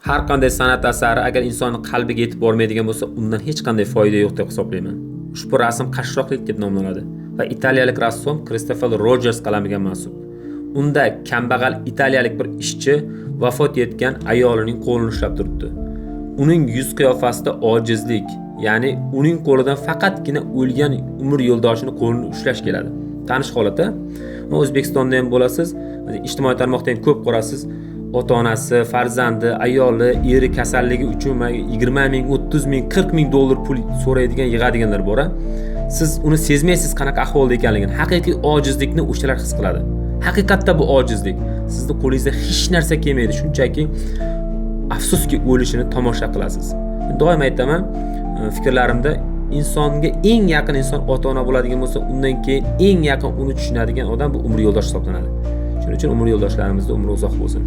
har qanday san'at asari agar insonning qalbiga yetib bormaydigan bo'lsa, undan hech qanday foyda yo'q deb hisoblayman. Ushbu rasm qashshoqlik deb nomlanadi va italiyalik rassom Kristofer Rojers qalamiga mansub. Unda kambag'al italiyalik bir ishchi vafot etgan ayolining qo'lini ushlab turibdi. Uning yuz qiyofasida ojizlik, ya'ni uning qo'lidan faqatgina o'lgan umr yo'ldoshini qo'lini ushlash keladi. Tanish holatda, O'zbekistonda ham bo'lasiz, ijtimoiy tarmoqda ham ko'p ko'rasiz. Ota-onasi, farzandi, ayoli, eri kasalligi uchun 20 ming, 30 ming, 40 ming dollar pul so'raydigan, yig'adiganlar bor. Siz uni sezmaysiz qanaqa ahvolda ekanligini. Haqiqiy ojizlikni o'shalar his qiladi. Haqiqatda bu ojizlik. Sizning qo'lingizda hech narsa kelmaydi, shunchaki afsuski o'lishini tomosha qilasiz. Doim aytaman, fikrlarimda insonga eng yaqin inson ota-ona bo'ladigan bo'lsa, undan keyin eng yaqin uni tushunadigan odam bu umr yo'ldosh hisoblanadi. Shuning uchun umr yo'ldoshlarimizda umri uzoq bo'lsin.